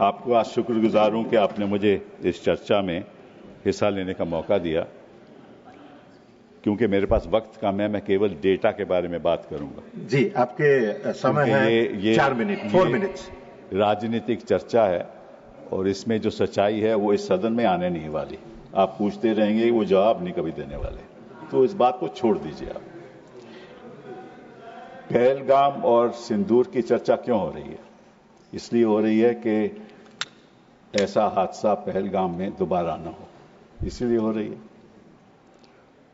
आपको आज शुक्रगुजार हूं कि आपने मुझे इस चर्चा में हिस्सा लेने का मौका दिया। क्योंकि मेरे पास वक्त कम है, मैं केवल डेटा के बारे में बात करूंगा। जी, आपके समय है ये 4 मिनट, 4 मिनट्स। राजनीतिक चर्चा है और इसमें जो सच्चाई है वो इस सदन में आने नहीं वाली। आप पूछते रहेंगे, वो जवाब नहीं कभी देने वाले, तो इस बात को छोड़ दीजिए आप। पहलगाम और सिंदूर की चर्चा क्यों हो रही है? इसलिए हो रही है कि ऐसा हादसा पहलगाम में दोबारा न हो, इसीलिए हो रही है।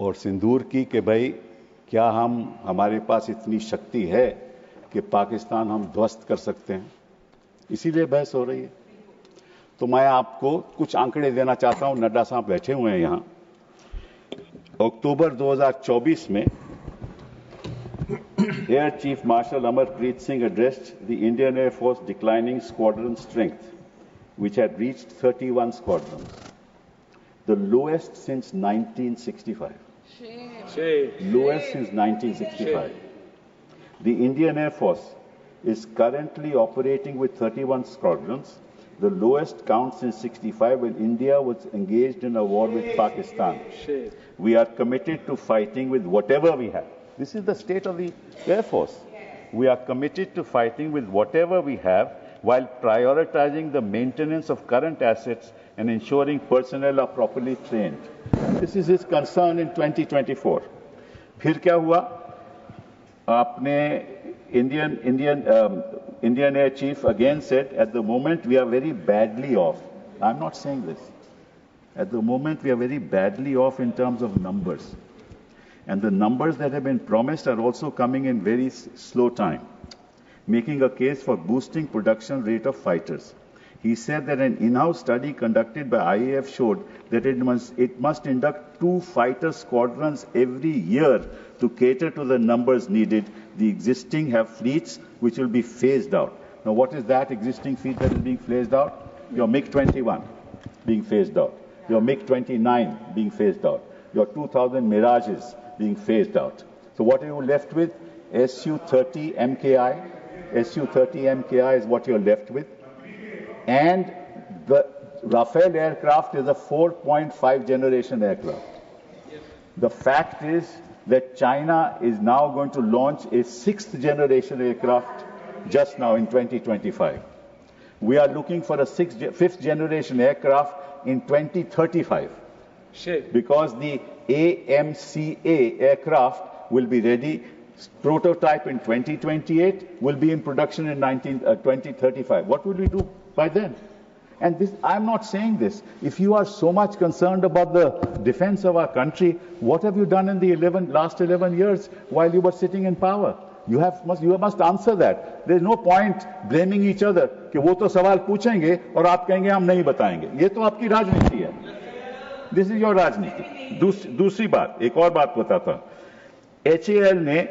और सिंदूर की कि भाई क्या हमारे पास इतनी शक्ति है कि पाकिस्तान हम ध्वस्त कर सकते हैं, इसीलिए बहस हो रही है। तो मैं आपको कुछ आंकड़े देना चाहता हूं। नड्डा साहब बैठे हुए हैं यहां। अक्टूबर 2024 में air chief marshal Amarpreet Singh addressed the Indian Air Force declining squadron strength, which had reached 31 squadrons, the lowest since 1965. Lowest since 1965. The Indian Air Force is currently operating with 31 squadrons, the lowest count since 65 when India was engaged in a war with Pakistan. We are committed to fighting with whatever we have. This is the state of the Air Force. We are committed to fighting with whatever we have while prioritizing the maintenance of current assets and ensuring personnel are properly trained. This is his concern in 2024. फिर क्या हुआ? आपने Indian Air Chief again said, at the moment we are very badly off. I'm not saying this. At the moment we are very badly off in terms of numbers. And the numbers that have been promised are also coming in very slow time, making a case for boosting production rate of fighters. He said that an in-house study conducted by IAF showed that it must induct 2 fighter squadrons every year to cater to the numbers needed. The existing have fleets which will be phased out. Now, what is that existing fleet that is being phased out? Your MiG-21 being phased out. Your MiG-29 being phased out. Your 2000 Mirages being phased out. So what are you left with? Su-30 MKI. Su-30 MKI is what you're left with. And the Rafale aircraft is a 4.5 generation aircraft. The fact is that China is now going to launch a 6th generation aircraft just now in 2025. We are looking for a 5th generation aircraft in 2035. Because the AMCA aircraft will be ready, prototype in 2028, will be in production in 2035. What will we do by then? And this, I'm not saying this. If you are so much concerned about the defense of our country, what have you done in the last 11 years while you were sitting in power? You must answer that. There is no point blaming each other कि वो तो सवाल पूछेंगे और आप कहेंगे हम नहीं बताएंगे। ये तो आपकी राजनीति है। This is your राजनीति। दूसरी बात, एक और बात बताता हूं। HAL ने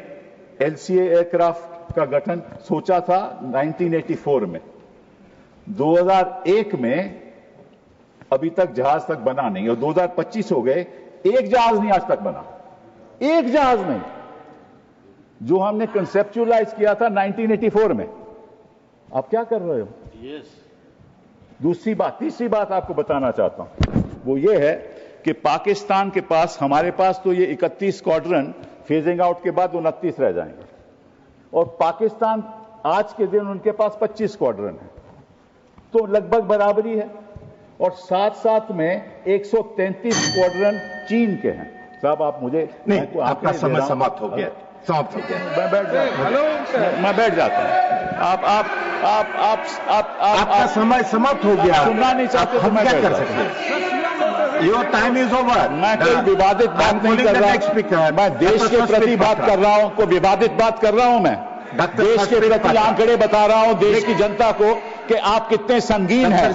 LCA एयरक्राफ्ट का गठन सोचा था 1984 में। 2001 में अभी तक जहाज तक बना नहीं और 2025 हो गए, एक जहाज नहीं आज तक बना। एक जहाज नहीं, जो हमने कंसेप्चुअलाइज किया था 1984 में। आप क्या कर रहे हो? दूसरी बात, तीसरी बात आपको बताना चाहता हूं, वो ये है कि पाकिस्तान के पास, हमारे पास तो ये 31 स्क्वाड्रन फेजिंग आउट के बाद 29 रह जाएंगे, और पाकिस्तान आज के दिन उनके पास 25 स्क्वाड्रन है, तो लगभग बराबरी है। और साथ साथ में 133 स्क्वाड्रन चीन के हैं। साहब आप मुझे नहीं, आपका समय समाप्त हो गया, समाप्त हो गया। मैं बैठ जाता, मैं बैठ जाता हूं। आपका समय समाप्त हो गया। सुनना नहीं चाहते तो मैं क्या कर सकते हैं? Your time is over. मैं कोई विवादित बात नहीं कर रहा, मैं देश के प्रति बात कर रहा हूं, कोई विवादित बात कर रहा हूं। मैं देश के प्रति आंकड़े बता रहा हूं देश की जनता को कि आप कितने संगीन हैं,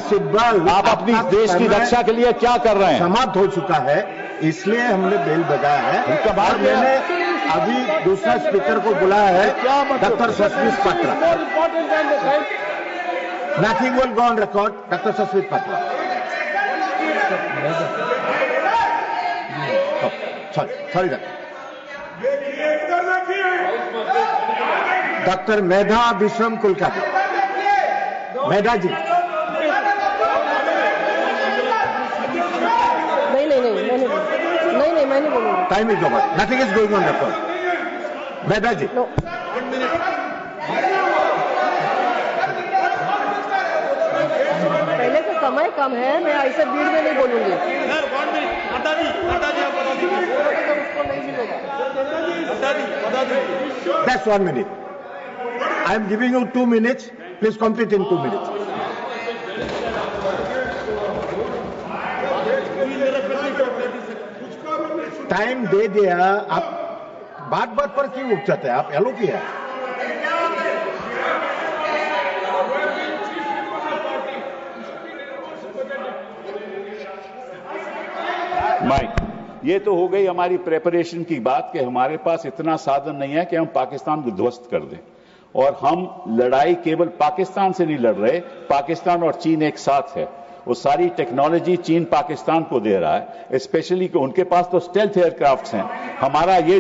आप अपनी देश की रक्षा के लिए क्या कर रहे हैं। समाप्त हो चुका है, इसलिए हमने बेल बजाया है। और मैंने अभी दूसरा स्पीकर को बुलाया है, doctor Sasmit Patra. Nothing will go on record. Doctor Sasmit Patra. Sorry doctor Medha Vishwam Kulkarni. Medha ji. मैं नहीं बोलूंगी। Time is over, nothing is going on record. Mehta ji, no, पहले से समय कम है, मैं ऐसे भीड़ में नहीं बोलूंगी। उसको नहीं मिलेगा। that's 1 minute. I am giving you 2 minutes. Please complete in 2 minutes. Time दे दिया, आप बात बात पर क्यों उठ जाते हैं? आप एलो किया है। माइक, ये तो हो गई हमारी प्रेपरेशन की बात कि हमारे पास इतना साधन नहीं है कि हम पाकिस्तान को ध्वस्त कर दें। और हम लड़ाई केवल पाकिस्तान से नहीं लड़ रहे, पाकिस्तान और चीन एक साथ है। वो सारी टेक्नोलॉजी चीन पाकिस्तान को दे रहा है, स्पेशली कि उनके पास तो स्टेल्थ एयरक्राफ्ट्स हैं। हमारा ये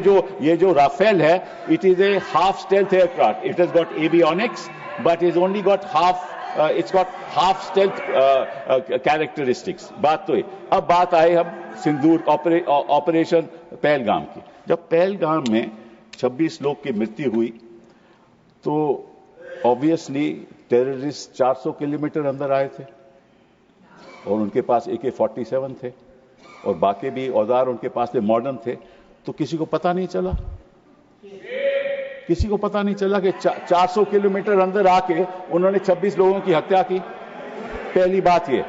जो राफेल है, it is a half stealth aircraft. It has got avionics but is only got half, it's got half stealth characteristics. बात तो है। अब बात आए हम सिंदूर ऑपरेशन पहलगाम की। जब पहलगाम में 26 लोग की मृत्यु हुई तो ऑब्वियसली टेररिस्ट 400 किलोमीटर अंदर आए थे और उनके पास AK-47 थे और बाकी भी औजार उनके पास थे, मॉडर्न थे। तो किसी को पता नहीं चला, किसी को पता नहीं चला कि 400 किलोमीटर अंदर आके उन्होंने 26 लोगों की हत्या की। पहली बात ये।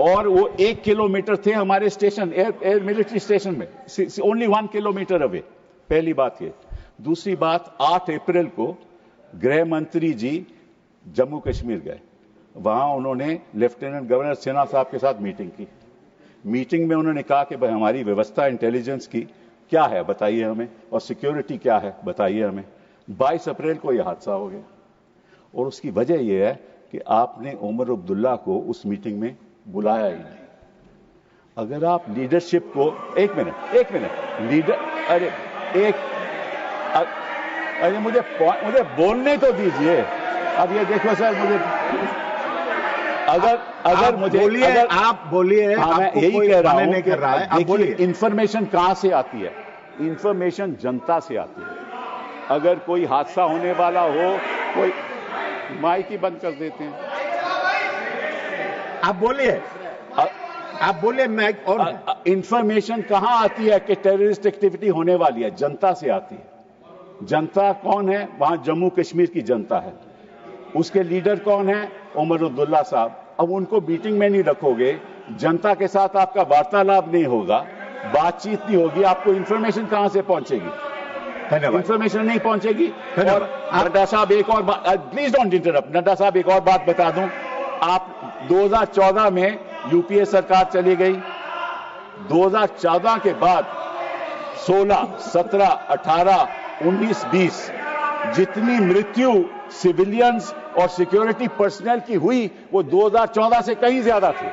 और वो 1 किलोमीटर थे हमारे स्टेशन, एयर मिलिट्री स्टेशन में, ओनली 1 किलोमीटर अवे। पहली बात ये। दूसरी बात, 8 अप्रैल को गृह मंत्री जी जम्मू कश्मीर गए। वहां उन्होंने लेफ्टिनेंट गवर्नर सिन्हा साहब के साथ मीटिंग की। मीटिंग में उन्होंने कहा कि भाई हमारी व्यवस्था इंटेलिजेंस की क्या है बताइए हमें, और सिक्योरिटी क्या है बताइए हमें। 22 अप्रैल को यह हादसा हो गया और उसकी वजह यह है कि आपने उमर अब्दुल्ला को उस मीटिंग में बुलाया ही नहीं। अगर आप लीडरशिप को, एक मिनट लीडर, अरे मुझे बोलने तो दीजिए। अब ये देखो सर, मुझे अगर मुझे बोलिए, आप बोलिए। हाँ, मैं यही कह रहा हूं नहीं कर रहा है, आप बोलिए। इंफॉर्मेशन कहां से आती है? इंफॉर्मेशन जनता से आती है। अगर कोई हादसा होने वाला हो, कोई माइक ही बंद कर देते हैं। आप बोलिए, आप बोलिए। मैं और इंफॉर्मेशन कहां आती है कि टेररिस्ट एक्टिविटी होने वाली है? जनता से आती है। जनता कौन है? वहां जम्मू कश्मीर की जनता है। उसके लीडर कौन है? उमर अब्दुल्ला साहब। अब उनको मीटिंग में नहीं रखोगे, जनता के साथ आपका वार्तालाप नहीं होगा, बातचीत नहीं होगी, आपको इंफॉर्मेशन कहां से पहुंचेगी? इंफॉर्मेशन नहीं पहुंचेगी। और नड्डा साहब एक और बात, प्लीज डोंट इंटरप्ट। नड्डा साहब एक और बात बता दूं, आप 2014 में यूपीए सरकार चली गई। 2014 के बाद 16, 17, 18, 19, 20 जितनी मृत्यु सिविलियंस और सिक्योरिटी पर्सनल की हुई वो 2014 से कहीं ज्यादा थी।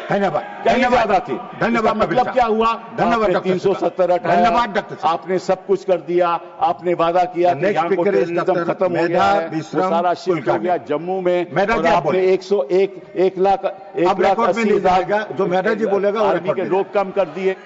धन्यवाद, कहीं ज्यादा थी। धन्यवाद। मतलब क्या हुआ? धन्यवाद। 370 धन्यवाद डॉक्टर। आपने सब कुछ कर दिया। आपने वादा किया कि यहाँ को टेररिज्म खत्म हो गया है, वो सारा शिफ्ट हो गया जम्मू में। और आपने 1 लाख 80,000 जो मेहता जी बोलेगा आर्मी के लोग कम कर दिए।